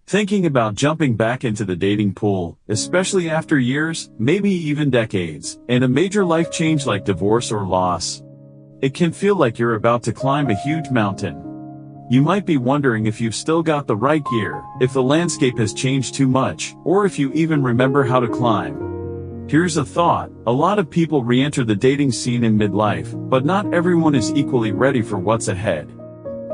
Thinking about jumping back into the dating pool, especially after years, maybe even decades, and a major life change like divorce or loss. It can feel like you're about to climb a huge mountain. You might be wondering if you've still got the right gear, if the landscape has changed too much, or if you even remember how to climb. Here's a thought: a lot of people re-enter the dating scene in midlife, but not everyone is equally ready for what's ahead.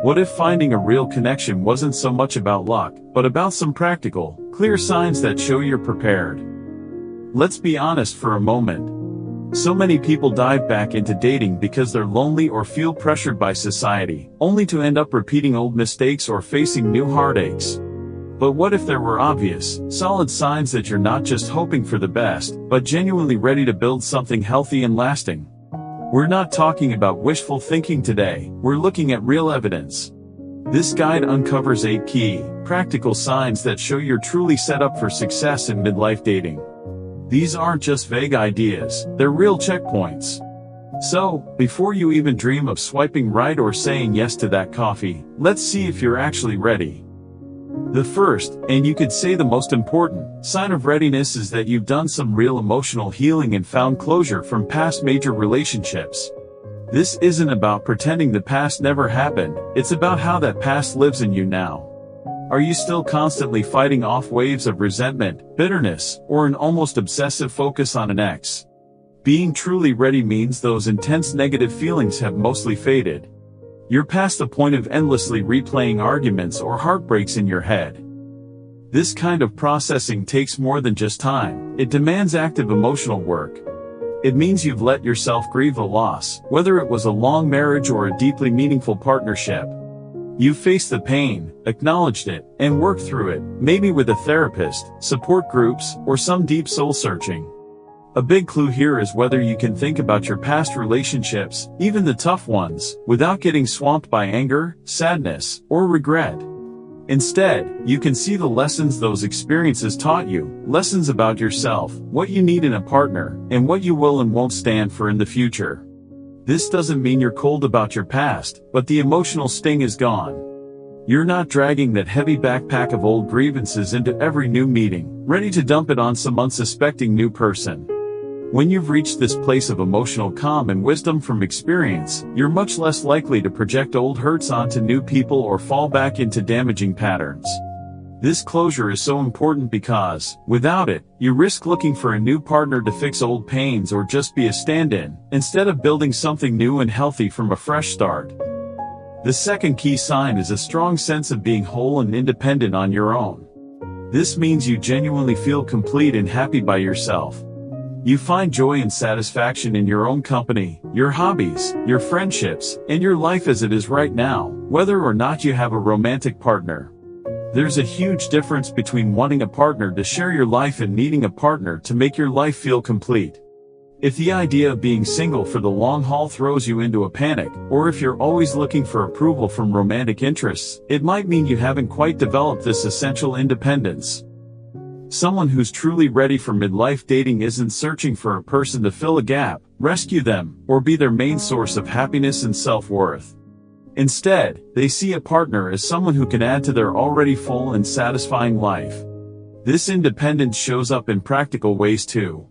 What if finding a real connection wasn't so much about luck, but about some practical, clear signs that show you're prepared? Let's be honest for a moment. So many people dive back into dating because they're lonely or feel pressured by society, only to end up repeating old mistakes or facing new heartaches. But what if there were obvious, solid signs that you're not just hoping for the best, but genuinely ready to build something healthy and lasting? We're not talking about wishful thinking today, we're looking at real evidence. This guide uncovers 8 key, practical signs that show you're truly set up for success in midlife dating. These aren't just vague ideas, they're real checkpoints. So, before you even dream of swiping right or saying yes to that coffee, let's see if you're actually ready. The first, and you could say the most important, sign of readiness is that you've done some real emotional healing and found closure from past major relationships. This isn't about pretending the past never happened, it's about how that past lives in you now. Are you still constantly fighting off waves of resentment, bitterness, or an almost obsessive focus on an ex? Being truly ready means those intense negative feelings have mostly faded. You're past the point of endlessly replaying arguments or heartbreaks in your head. This kind of processing takes more than just time, it demands active emotional work. It means you've let yourself grieve a loss, whether it was a long marriage or a deeply meaningful partnership. You've faced the pain, acknowledged it, and worked through it, maybe with a therapist, support groups, or some deep soul searching. A big clue here is whether you can think about your past relationships, even the tough ones, without getting swamped by anger, sadness, or regret. Instead, you can see the lessons those experiences taught you, lessons about yourself, what you need in a partner, and what you will and won't stand for in the future. This doesn't mean you're cold about your past, but the emotional sting is gone. You're not dragging that heavy backpack of old grievances into every new meeting, ready to dump it on some unsuspecting new person. When you've reached this place of emotional calm and wisdom from experience, you're much less likely to project old hurts onto new people or fall back into damaging patterns. This closure is so important because, without it, you risk looking for a new partner to fix old pains or just be a stand-in, instead of building something new and healthy from a fresh start. The second key sign is a strong sense of being whole and independent on your own. This means you genuinely feel complete and happy by yourself. You find joy and satisfaction in your own company, your hobbies, your friendships, and your life as it is right now, whether or not you have a romantic partner. There's a huge difference between wanting a partner to share your life and needing a partner to make your life feel complete. If the idea of being single for the long haul throws you into a panic, or if you're always looking for approval from romantic interests, it might mean you haven't quite developed this essential independence. Someone who's truly ready for midlife dating isn't searching for a person to fill a gap, rescue them, or be their main source of happiness and self-worth. Instead, they see a partner as someone who can add to their already full and satisfying life. This independence shows up in practical ways too.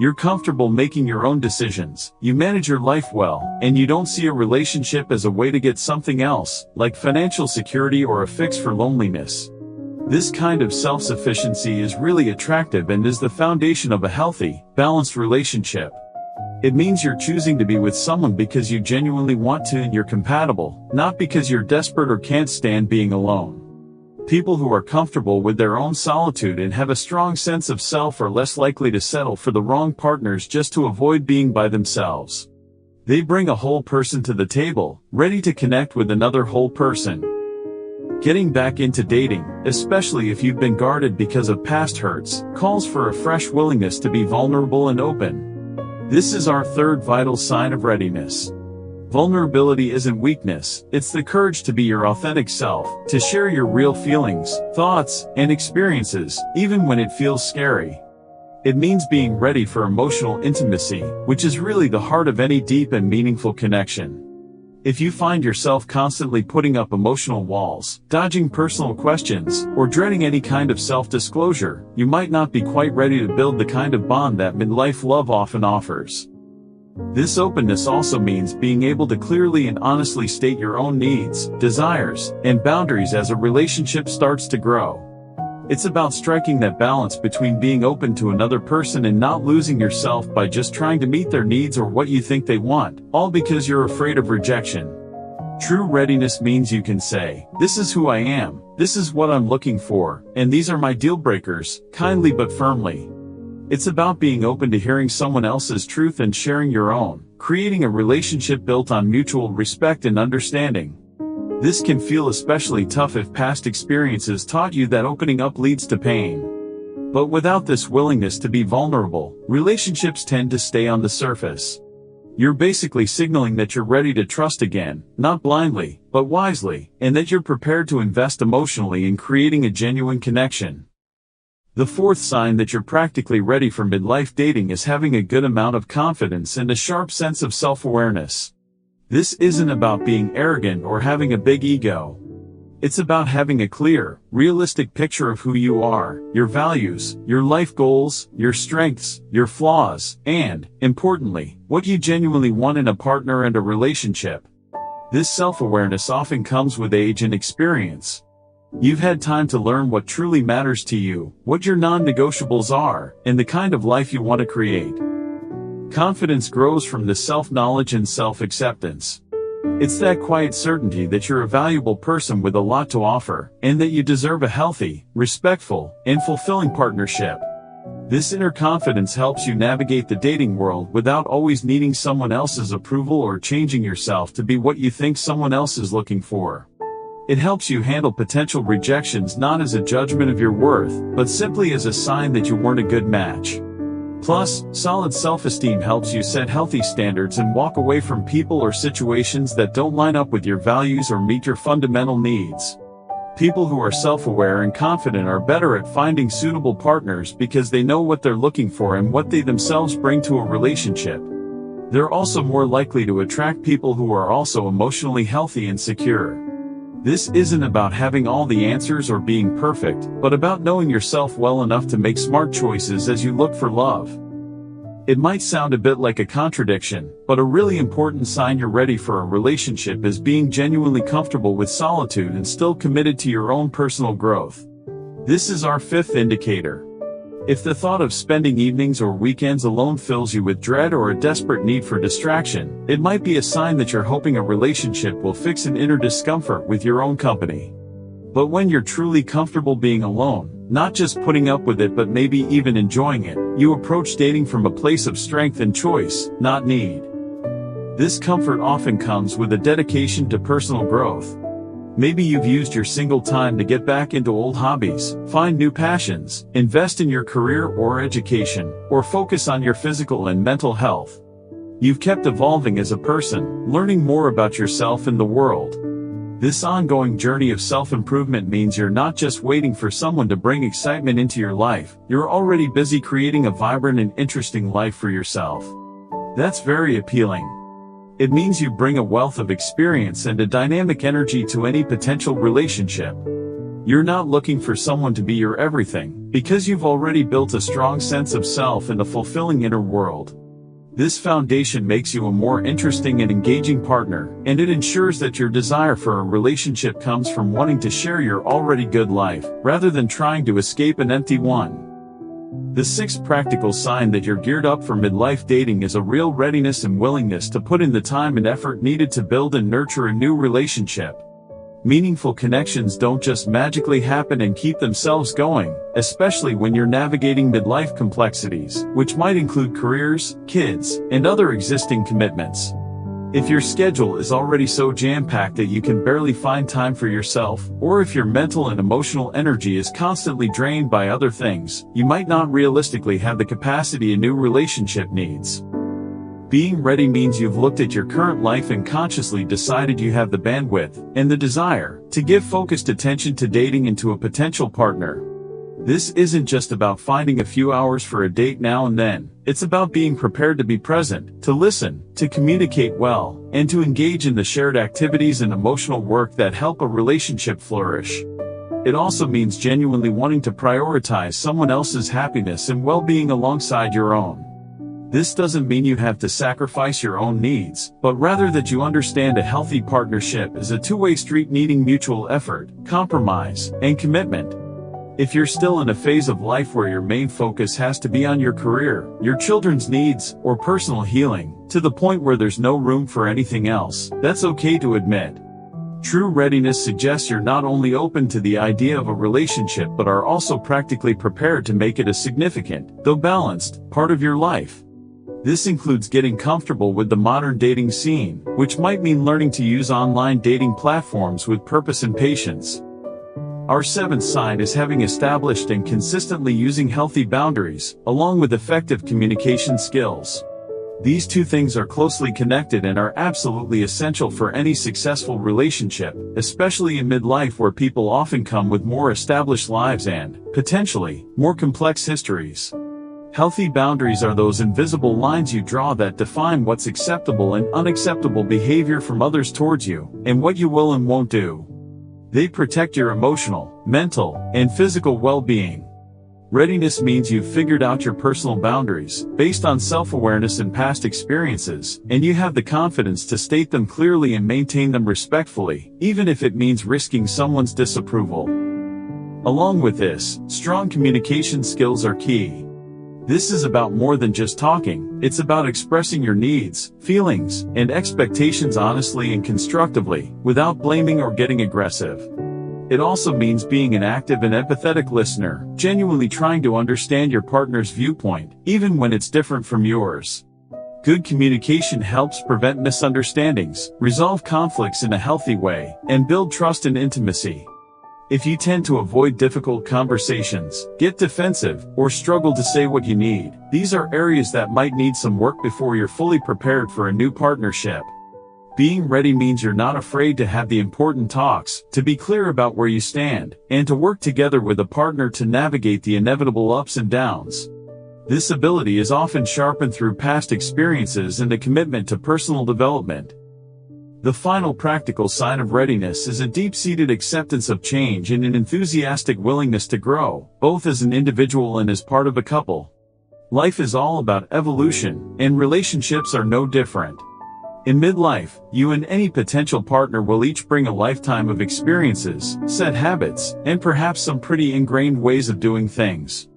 You're comfortable making your own decisions, you manage your life well, and you don't see a relationship as a way to get something else, like financial security or a fix for loneliness. This kind of self-sufficiency is really attractive and is the foundation of a healthy, balanced relationship. It means you're choosing to be with someone because you genuinely want to and you're compatible, not because you're desperate or can't stand being alone. People who are comfortable with their own solitude and have a strong sense of self are less likely to settle for the wrong partners just to avoid being by themselves. They bring a whole person to the table, ready to connect with another whole person. Getting back into dating, especially if you've been guarded because of past hurts, calls for a fresh willingness to be vulnerable and open. This is our third vital sign of readiness. Vulnerability isn't weakness, it's the courage to be your authentic self, to share your real feelings, thoughts, and experiences, even when it feels scary. It means being ready for emotional intimacy, which is really the heart of any deep and meaningful connection. If you find yourself constantly putting up emotional walls, dodging personal questions, or dreading any kind of self-disclosure, you might not be quite ready to build the kind of bond that midlife love often offers. This openness also means being able to clearly and honestly state your own needs, desires, and boundaries as a relationship starts to grow. It's about striking that balance between being open to another person and not losing yourself by just trying to meet their needs or what you think they want, all because you're afraid of rejection. True readiness means you can say, "This is who I am, this is what I'm looking for, and these are my deal breakers," kindly but firmly. It's about being open to hearing someone else's truth and sharing your own, creating a relationship built on mutual respect and understanding. This can feel especially tough if past experiences taught you that opening up leads to pain. But without this willingness to be vulnerable, relationships tend to stay on the surface. You're basically signaling that you're ready to trust again, not blindly, but wisely, and that you're prepared to invest emotionally in creating a genuine connection. The fourth sign that you're practically ready for midlife dating is having a good amount of confidence and a sharp sense of self-awareness. This isn't about being arrogant or having a big ego. It's about having a clear, realistic picture of who you are, your values, your life goals, your strengths, your flaws, and, importantly, what you genuinely want in a partner and a relationship. This self-awareness often comes with age and experience. You've had time to learn what truly matters to you, what your non-negotiables are, and the kind of life you want to create. Confidence grows from this self-knowledge and self-acceptance. It's that quiet certainty that you're a valuable person with a lot to offer, and that you deserve a healthy, respectful, and fulfilling partnership. This inner confidence helps you navigate the dating world without always needing someone else's approval or changing yourself to be what you think someone else is looking for. It helps you handle potential rejections not as a judgment of your worth, but simply as a sign that you weren't a good match. Plus, solid self-esteem helps you set healthy standards and walk away from people or situations that don't line up with your values or meet your fundamental needs. People who are self-aware and confident are better at finding suitable partners because they know what they're looking for and what they themselves bring to a relationship. They're also more likely to attract people who are also emotionally healthy and secure. This isn't about having all the answers or being perfect, but about knowing yourself well enough to make smart choices as you look for love. It might sound a bit like a contradiction, but a really important sign you're ready for a relationship is being genuinely comfortable with solitude and still committed to your own personal growth. This is our fifth indicator. If the thought of spending evenings or weekends alone fills you with dread or a desperate need for distraction, it might be a sign that you're hoping a relationship will fix an inner discomfort with your own company. But when you're truly comfortable being alone, not just putting up with it but maybe even enjoying it, you approach dating from a place of strength and choice, not need. This comfort often comes with a dedication to personal growth. Maybe you've used your single time to get back into old hobbies, find new passions, invest in your career or education, or focus on your physical and mental health. You've kept evolving as a person, learning more about yourself and the world. This ongoing journey of self-improvement means you're not just waiting for someone to bring excitement into your life, you're already busy creating a vibrant and interesting life for yourself. That's very appealing. It means you bring a wealth of experience and a dynamic energy to any potential relationship. You're not looking for someone to be your everything, because you've already built a strong sense of self and a fulfilling inner world. This foundation makes you a more interesting and engaging partner, and it ensures that your desire for a relationship comes from wanting to share your already good life, rather than trying to escape an empty one. The sixth practical sign that you're geared up for midlife dating is a real readiness and willingness to put in the time and effort needed to build and nurture a new relationship. Meaningful connections don't just magically happen and keep themselves going, especially when you're navigating midlife complexities, which might include careers, kids, and other existing commitments. If your schedule is already so jam-packed that you can barely find time for yourself, or if your mental and emotional energy is constantly drained by other things, you might not realistically have the capacity a new relationship needs. Being ready means you've looked at your current life and consciously decided you have the bandwidth and the desire to give focused attention to dating into a potential partner. This isn't just about finding a few hours for a date now and then. It's about being prepared to be present, to listen, to communicate well, and to engage in the shared activities and emotional work that help a relationship flourish. It also means genuinely wanting to prioritize someone else's happiness and well-being alongside your own. This doesn't mean you have to sacrifice your own needs, but rather that you understand a healthy partnership is a two-way street needing mutual effort, compromise, and commitment. If you're still in a phase of life where your main focus has to be on your career, your children's needs, or personal healing, to the point where there's no room for anything else, that's okay to admit. True readiness suggests you're not only open to the idea of a relationship but are also practically prepared to make it a significant, though balanced, part of your life. This includes getting comfortable with the modern dating scene, which might mean learning to use online dating platforms with purpose and patience. Our seventh sign is having established and consistently using healthy boundaries, along with effective communication skills. These two things are closely connected and are absolutely essential for any successful relationship, especially in midlife where people often come with more established lives and, potentially, more complex histories. Healthy boundaries are those invisible lines you draw that define what's acceptable and unacceptable behavior from others towards you, and what you will and won't do. They protect your emotional, mental, and physical well-being. Readiness means you've figured out your personal boundaries, based on self-awareness and past experiences, and you have the confidence to state them clearly and maintain them respectfully, even if it means risking someone's disapproval. Along with this, strong communication skills are key. This is about more than just talking, it's about expressing your needs, feelings, and expectations honestly and constructively, without blaming or getting aggressive. It also means being an active and empathetic listener, genuinely trying to understand your partner's viewpoint, even when it's different from yours. Good communication helps prevent misunderstandings, resolve conflicts in a healthy way, and build trust and intimacy. If you tend to avoid difficult conversations, get defensive, or struggle to say what you need, these are areas that might need some work before you're fully prepared for a new partnership. Being ready means you're not afraid to have the important talks, to be clear about where you stand, and to work together with a partner to navigate the inevitable ups and downs. This ability is often sharpened through past experiences and a commitment to personal development. The final practical sign of readiness is a deep-seated acceptance of change and an enthusiastic willingness to grow, both as an individual and as part of a couple. Life is all about evolution, and relationships are no different. In midlife, you and any potential partner will each bring a lifetime of experiences, set habits, and perhaps some pretty ingrained ways of doing things.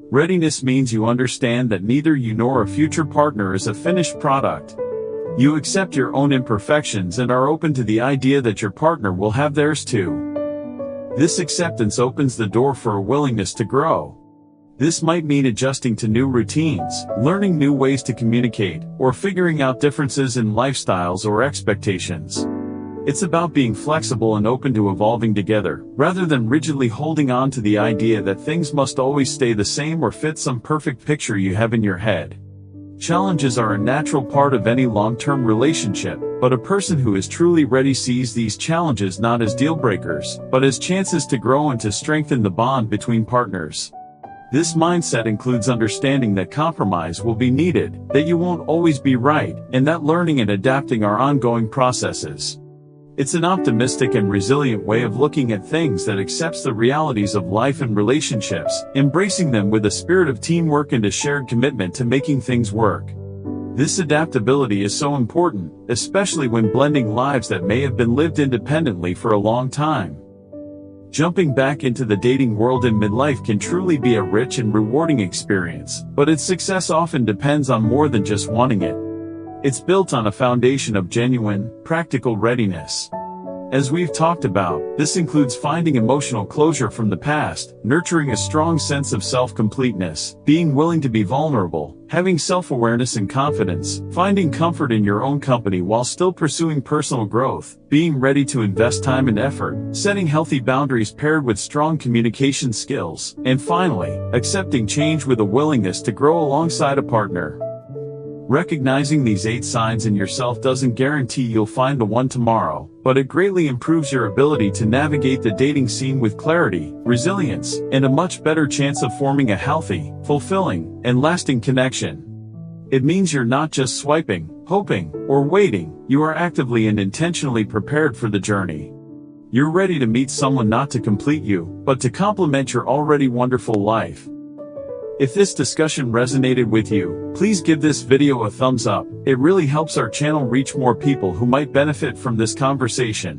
Readiness means you understand that neither you nor a future partner is a finished product. You accept your own imperfections and are open to the idea that your partner will have theirs too. This acceptance opens the door for a willingness to grow. This might mean adjusting to new routines, learning new ways to communicate, or figuring out differences in lifestyles or expectations. It's about being flexible and open to evolving together, rather than rigidly holding on to the idea that things must always stay the same or fit some perfect picture you have in your head. Challenges are a natural part of any long-term relationship, but a person who is truly ready sees these challenges not as deal breakers, but as chances to grow and to strengthen the bond between partners. This mindset includes understanding that compromise will be needed, that you won't always be right, and that learning and adapting are ongoing processes. It's an optimistic and resilient way of looking at things that accepts the realities of life and relationships, embracing them with a spirit of teamwork and a shared commitment to making things work. This adaptability is so important, especially when blending lives that may have been lived independently for a long time. Jumping back into the dating world in midlife can truly be a rich and rewarding experience, but its success often depends on more than just wanting it. It's built on a foundation of genuine, practical readiness. As we've talked about, this includes finding emotional closure from the past, nurturing a strong sense of self-completeness, being willing to be vulnerable, having self-awareness and confidence, finding comfort in your own company while still pursuing personal growth, being ready to invest time and effort, setting healthy boundaries paired with strong communication skills, and finally, accepting change with a willingness to grow alongside a partner. Recognizing these 8 signs in yourself doesn't guarantee you'll find the one tomorrow, but it greatly improves your ability to navigate the dating scene with clarity, resilience, and a much better chance of forming a healthy, fulfilling, and lasting connection. It means you're not just swiping, hoping, or waiting, you are actively and intentionally prepared for the journey. You're ready to meet someone not to complete you, but to complement your already wonderful life. If this discussion resonated with you, please give this video a thumbs up. It really helps our channel reach more people who might benefit from this conversation.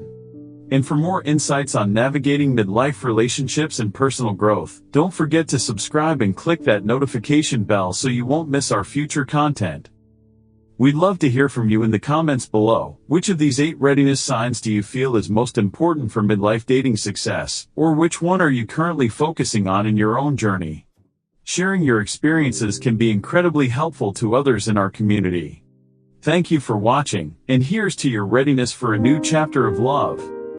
And for more insights on navigating midlife relationships and personal growth, don't forget to subscribe and click that notification bell so you won't miss our future content. We'd love to hear from you in the comments below. Which of these 8 readiness signs do you feel is most important for midlife dating success, or which one are you currently focusing on in your own journey? Sharing your experiences can be incredibly helpful to others in our community. Thank you for watching, and here's to your readiness for a new chapter of love.